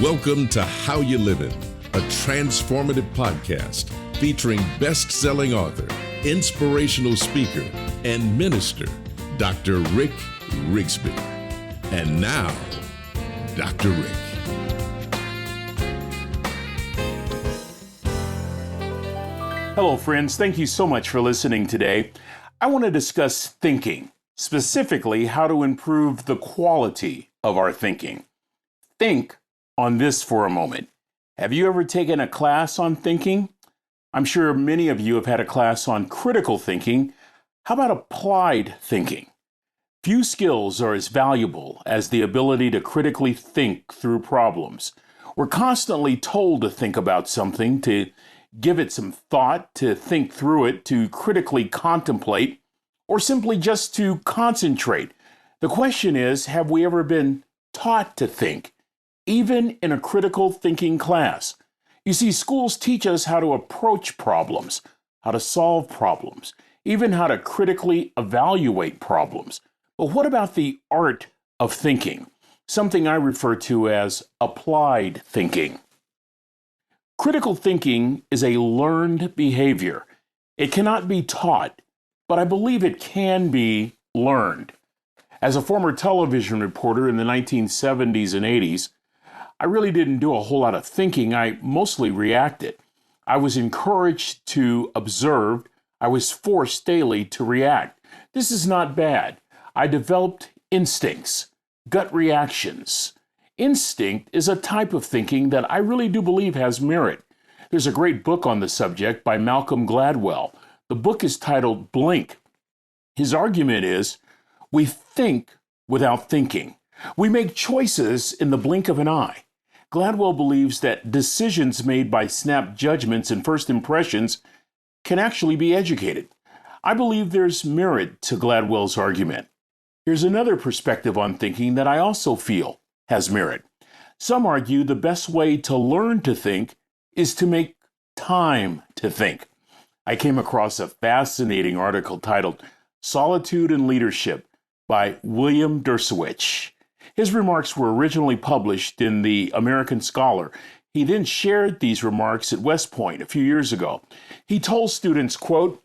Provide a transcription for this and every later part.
Welcome to How You Livin', a transformative podcast featuring best-selling author, inspirational speaker, and minister, Dr. Rick Rigsby. And now, Dr. Rick. Hello, friends. Thank you so much for listening today. I want to discuss thinking, specifically how to improve the quality of our thinking. Think on this for a moment. Have you ever taken a class on thinking? I'm sure many of you have had a class on critical thinking. How about applied thinking? Few skills are as valuable as the ability to critically think through problems. We're constantly told to think about something, to give it some thought, to think through it, to critically contemplate, or simply just to concentrate. The question is, have we ever been taught to think, even in a critical thinking class? You see, schools teach us how to approach problems, how to solve problems, even how to critically evaluate problems. But what about the art of thinking? Something I refer to as applied thinking. Critical thinking is a learned behavior. It cannot be taught, but I believe it can be learned. As a former television reporter in the 1970s and 80s, I really didn't do a whole lot of thinking. I mostly reacted. I was encouraged to observe. I was forced daily to react. This is not bad. I developed instincts, gut reactions. Instinct is a type of thinking that I really do believe has merit. There's a great book on the subject by Malcolm Gladwell. The book is titled Blink. His argument is, we think without thinking. We make choices in the blink of an eye. Gladwell believes that decisions made by snap judgments and first impressions can actually be educated. I believe there's merit to Gladwell's argument. Here's another perspective on thinking that I also feel has merit. Some argue the best way to learn to think is to make time to think. I came across a fascinating article titled Solitude and Leadership by William Dershowitz. His remarks were originally published in the American Scholar. He then shared these remarks at West Point a few years ago. He told students, quote,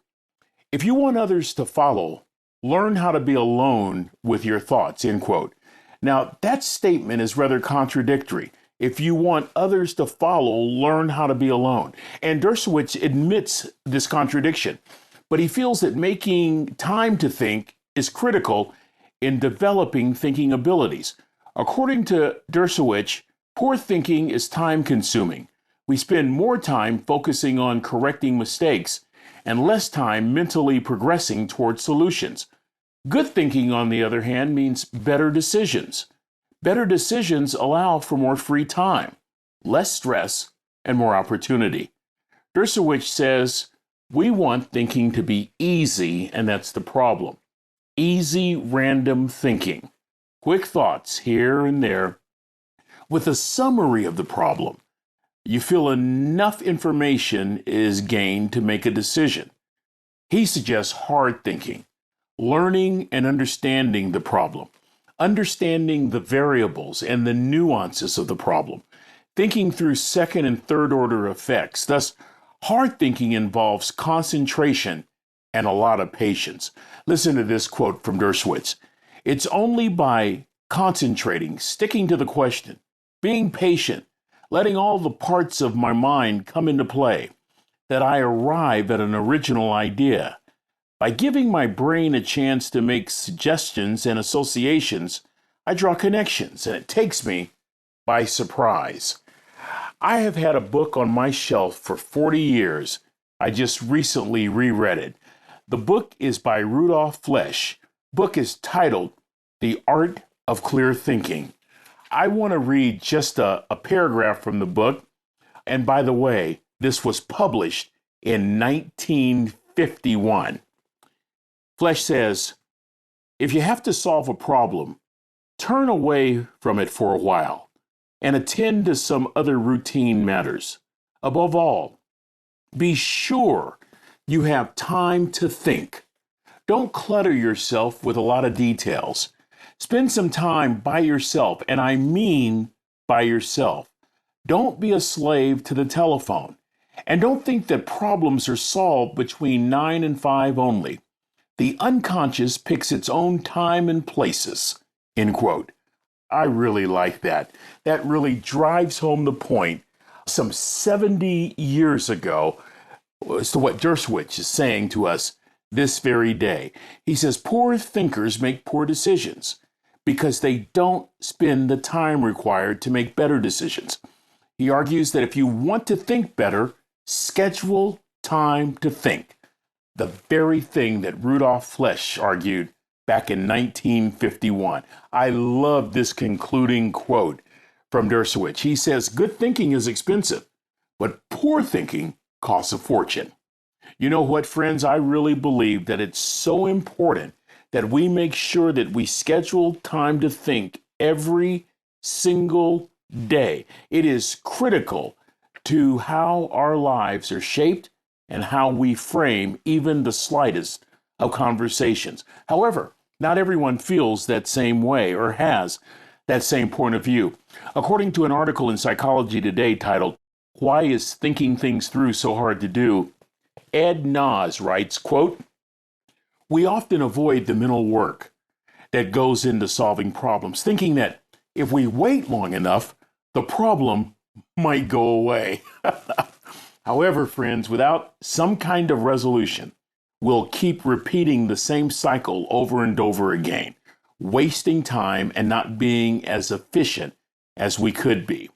"If you want others to follow, learn how to be alone with your thoughts," end quote. Now, that statement is rather contradictory. If you want others to follow, learn how to be alone. And Dershowitz admits this contradiction, but he feels that making time to think is critical in developing thinking abilities. According to Dershowitz, poor thinking is time-consuming. We spend more time focusing on correcting mistakes and less time mentally progressing toward solutions. Good thinking, on the other hand, means better decisions. Better decisions allow for more free time, less stress, and more opportunity. Dershowitz says, we want thinking to be easy, and that's the problem. Easy, random thinking. Quick thoughts here and there. With a summary of the problem, you feel enough information is gained to make a decision. He suggests hard thinking, learning and understanding the problem, understanding the variables and the nuances of the problem, thinking through second and third order effects. Thus, hard thinking involves concentration and a lot of patience. Listen to this quote from Dershowitz. "It's only by concentrating, sticking to the question, being patient, letting all the parts of my mind come into play, that I arrive at an original idea. By giving my brain a chance to make suggestions and associations, I draw connections, and it takes me by surprise." I have had a book on my shelf for 40 years. I just recently reread it. The book is by Rudolf Flesch. The book is titled The Art of Clear Thinking. I want to read just a paragraph from the book. And by the way, this was published in 1951. Flesch says, "If you have to solve a problem, turn away from it for a while and attend to some other routine matters. Above all, be sure you have time to think. Don't clutter yourself with a lot of details. Spend some time by yourself, and I mean by yourself. Don't be a slave to the telephone. And don't think that problems are solved between 9 and 5 only. The unconscious picks its own time and places. End quote. I really like that. That really drives home the point some 70 years ago as to what Dershowitz is saying to us this very day. He says, poor thinkers make poor decisions because they don't spend the time required to make better decisions. He argues that if you want to think better, schedule time to think. The very thing that Rudolf Flesch argued back in 1951. I love this concluding quote from Dershowitz. He says, good thinking is expensive, but poor thinking costs a fortune. You know what, friends? I really believe that it's so important that we make sure that we schedule time to think every single day. It is critical to how our lives are shaped and how we frame even the slightest of conversations. However, not everyone feels that same way or has that same point of view. According to an article in Psychology Today titled, Why is Thinking Things Through So Hard to Do? Ed Nas writes, quote, we often avoid the mental work that goes into solving problems, thinking that if we wait long enough, the problem might go away. However, friends, without some kind of resolution, we'll keep repeating the same cycle over and over again, wasting time and not being as efficient as we could be.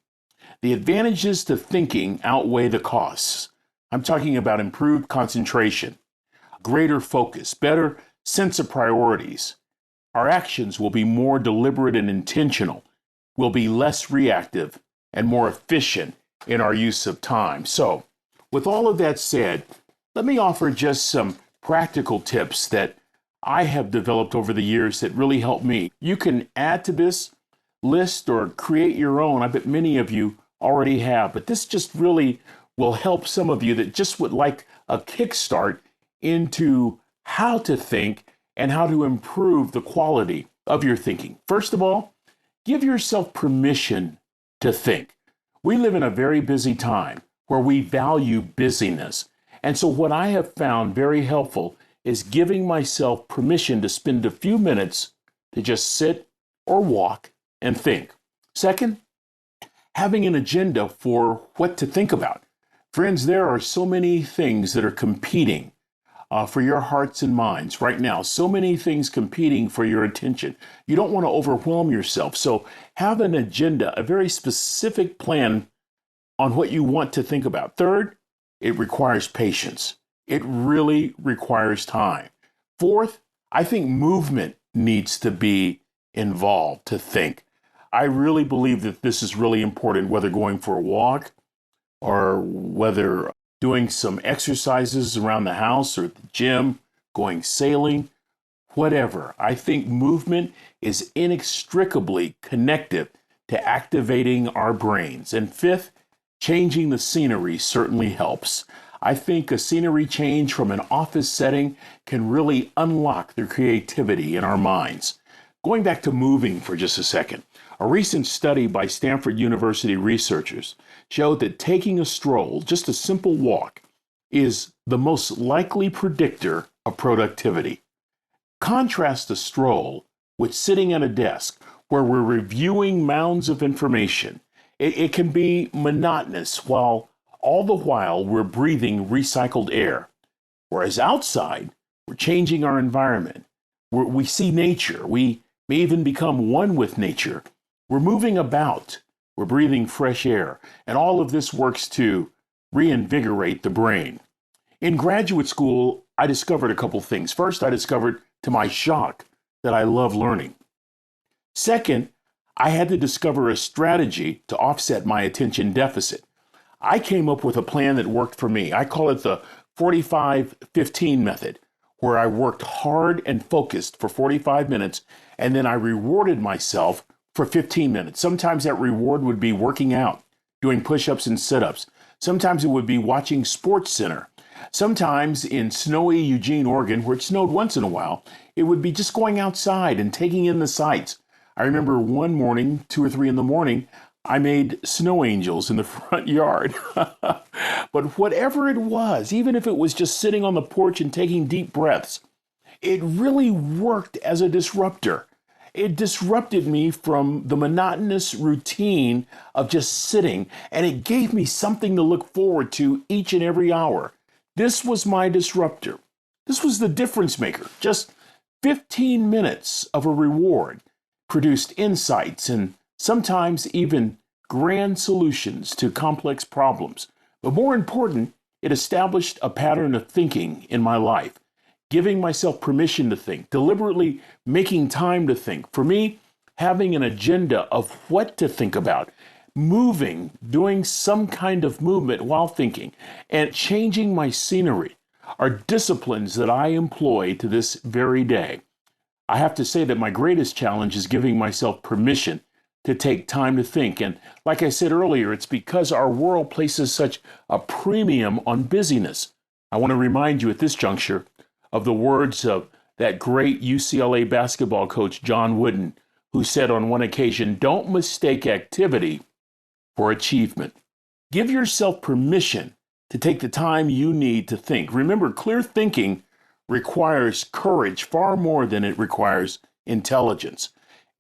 The advantages to thinking outweigh the costs. I'm talking about improved concentration, greater focus, better sense of priorities. Our actions will be more deliberate and intentional. We'll be less reactive and more efficient in our use of time. So, with all of that said, let me offer just some practical tips that I have developed over the years that really help me. You can add to this list or create your own. I bet many of you already have, but this just really will help some of you that just would like a kickstart into how to think and how to improve the quality of your thinking. First of all, give yourself permission to think. We live in a very busy time where we value busyness. And so what I have found very helpful is giving myself permission to spend a few minutes to just sit or walk and think. Second, having an agenda for what to think about. Friends, there are so many things that are competing for your hearts and minds right now. So many things competing for your attention. You don't want to overwhelm yourself. So have an agenda, a very specific plan on what you want to think about. Third, it requires patience. It really requires time. Fourth, I think movement needs to be involved to think. I really believe that this is really important, whether going for a walk or whether doing some exercises around the house or at the gym, going sailing, whatever. I think movement is inextricably connected to activating our brains. And fifth, changing the scenery certainly helps. I think a scenery change from an office setting can really unlock the creativity in our minds. Going back to moving for just a second, a recent study by Stanford University researchers showed that taking a stroll, just a simple walk, is the most likely predictor of productivity. Contrast a stroll with sitting at a desk where we're reviewing mounds of information. It can be monotonous while all the while we're breathing recycled air. Whereas outside, we're changing our environment. We see nature. We may even become one with nature. We're moving about. We're breathing fresh air. And all of this works to reinvigorate the brain. In graduate school, I discovered a couple things. First, I discovered, to my shock, that I love learning. Second, I had to discover a strategy to offset my attention deficit. I came up with a plan that worked for me. I call it the 45-15 method, where I worked hard and focused for 45 minutes, and then I rewarded myself for 15 minutes. Sometimes that reward would be working out, doing push-ups and sit-ups. Sometimes it would be watching Sports Center. Sometimes in snowy Eugene, Oregon, where it snowed once in a while, it would be just going outside and taking in the sights. I remember one morning, 2 or 3 in the morning, I made snow angels in the front yard. But whatever it was, even if it was just sitting on the porch and taking deep breaths, it really worked as a disruptor. It disrupted me from the monotonous routine of just sitting, and it gave me something to look forward to each and every hour. This was my disruptor. This was the difference maker. Just 15 minutes of a reward produced insights and sometimes even grand solutions to complex problems. But more important, it established a pattern of thinking in my life, giving myself permission to think, deliberately making time to think. For me, having an agenda of what to think about, moving, doing some kind of movement while thinking, and changing my scenery are disciplines that I employ to this very day. I have to say that my greatest challenge is giving myself permission to take time to think. And like I said earlier, it's because our world places such a premium on busyness. I want to remind you at this juncture of the words of that great UCLA basketball coach, John Wooden, who said on one occasion, "Don't mistake activity for achievement." Give yourself permission to take the time you need to think. Remember, clear thinking requires courage far more than it requires intelligence.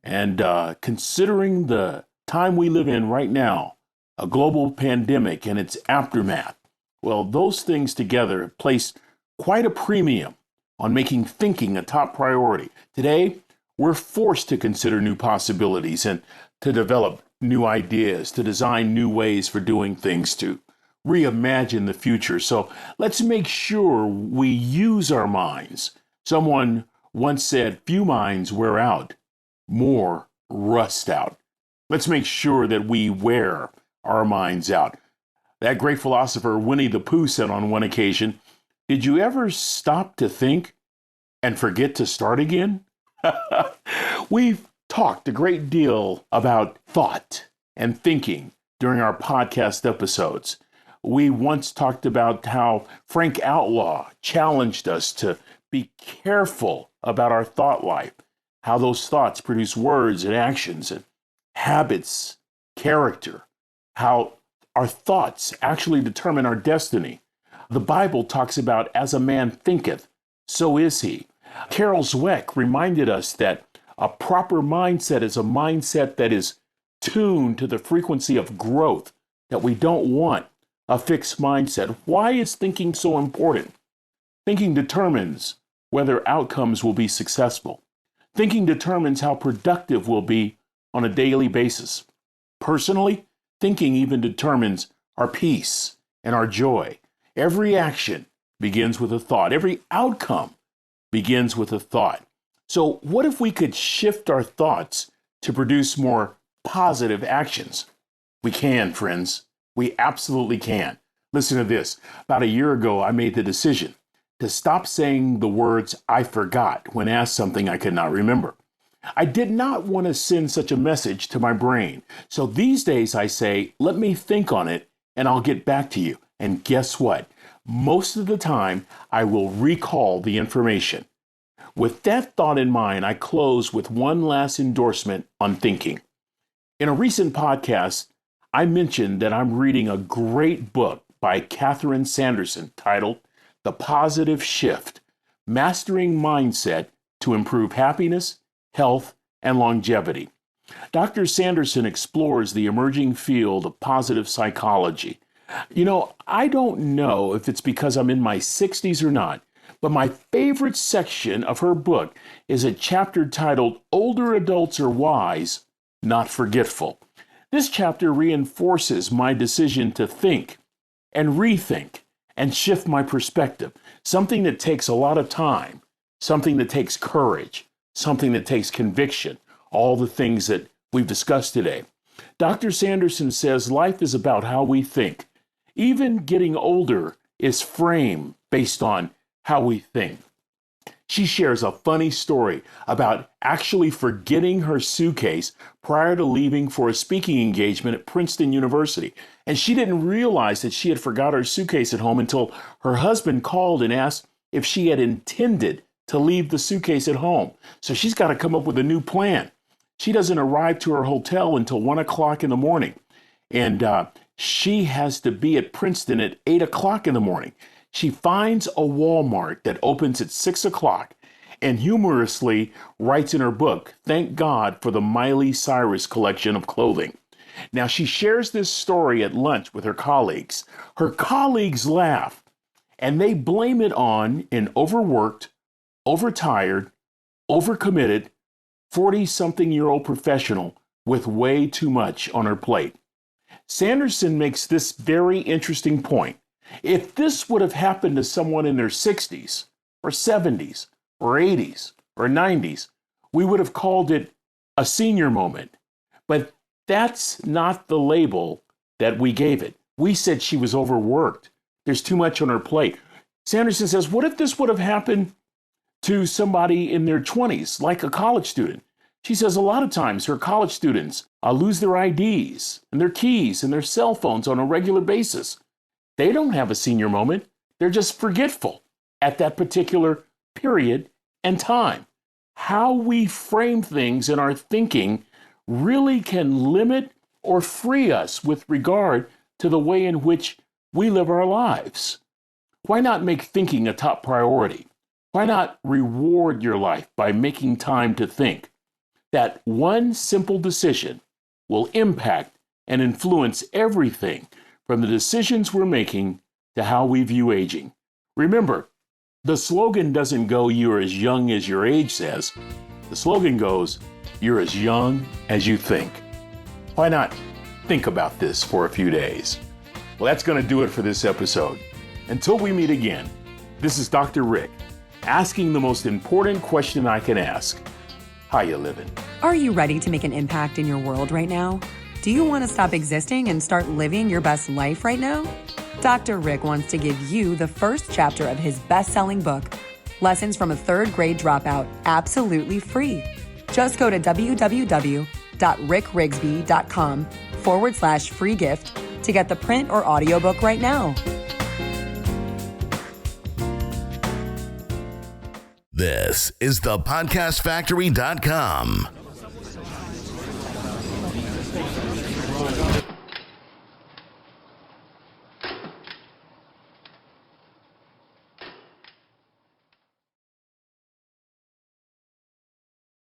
And considering the time we live in right now, a global pandemic and its aftermath, well, those things together place quite a premium on making thinking a top priority. Today, we're forced to consider new possibilities and to develop new ideas, to design new ways for doing things, to reimagine the future. So let's make sure we use our minds. Someone once said, "Few minds wear out, more rust out." Let's make sure that we wear our minds out. That great philosopher Winnie the Pooh said on one occasion, "Did you ever stop to think and forget to start again?" We've talked a great deal about thought and thinking during our podcast episodes. We once talked about how Frank Outlaw challenged us to be careful about our thought life, how those thoughts produce words and actions and habits, character, how our thoughts actually determine our destiny. The Bible talks about as a man thinketh, so is he. Carol Zweck reminded us that a proper mindset is a mindset that is tuned to the frequency of growth, that we don't want a fixed mindset. Why is thinking so important? Thinking determines whether outcomes will be successful. Thinking determines how productive we'll be on a daily basis. Personally, thinking even determines our peace and our joy. Every action begins with a thought. Every outcome begins with a thought. So what if we could shift our thoughts to produce more positive actions? We can, friends. We absolutely can. Listen to this. About a year ago, I made the decision to stop saying the words "I forgot" when asked something I could not remember. I did not want to send such a message to my brain. So these days I say, "Let me think on it and I'll get back to you." And guess what? Most of the time, I will recall the information. With that thought in mind, I close with one last endorsement on thinking. In a recent podcast, I mentioned that I'm reading a great book by Catherine Sanderson titled The Positive Shift: Mastering Mindset to Improve Happiness, Health, and Longevity. Dr. Sanderson explores the emerging field of positive psychology. I don't know if it's because I'm in my 60s or not, but my favorite section of her book is a chapter titled "Older Adults Are Wise, Not Forgetful." This chapter reinforces my decision to think and rethink and shift my perspective, something that takes a lot of time, something that takes courage, something that takes conviction, all the things that we've discussed today. Dr. Sanderson says life is about how we think. Even getting older is framed based on how we think. She shares a funny story about actually forgetting her suitcase prior to leaving for a speaking engagement at Princeton University. And she didn't realize that she had forgot her suitcase at home until her husband called and asked if she had intended to leave the suitcase at home. So she's got to come up with a new plan. She doesn't arrive to her hotel until 1 o'clock in the morning. And she has to be at Princeton at 8 o'clock in the morning. She finds a Walmart that opens at 6 o'clock and humorously writes in her book, "Thank God for the Miley Cyrus collection of clothing." Now, she shares this story at lunch with her colleagues. Her colleagues laugh, and they blame it on an overworked, overtired, overcommitted, 40-something-year-old professional with way too much on her plate. Sanderson makes this very interesting point. If this would have happened to someone in their 60s or 70s or 80s or 90s, we would have called it a senior moment. But that's not the label that we gave it. We said she was overworked. There's too much on her plate. Sanderson says, what if this would have happened to somebody in their 20s, like a college student? She says a lot of times her college students lose their IDs and their keys and their cell phones on a regular basis. They don't have a senior moment. They're just forgetful at that particular period and time. How we frame things in our thinking really can limit or free us with regard to the way in which we live our lives. Why not make thinking a top priority? Why not reward your life by making time to think? That one simple decision will impact and influence everything from the decisions we're making to how we view aging. Remember, the slogan doesn't go, "You're as young as your age says." The slogan goes, "You're as young as you think." Why not think about this for a few days? Well, that's going to do it for this episode. Until we meet again, this is Dr. Rick asking the most important question I can ask. How you living? Are you ready to make an impact in your world right now? Do you want to stop existing and start living your best life right now? Dr. Rick wants to give you the first chapter of his best-selling book, Lessons from a Third Grade Dropout, absolutely free. Just go to www.rickrigsby.com/free gift to get the print or audiobook right now. This is thepodcastfactory.com.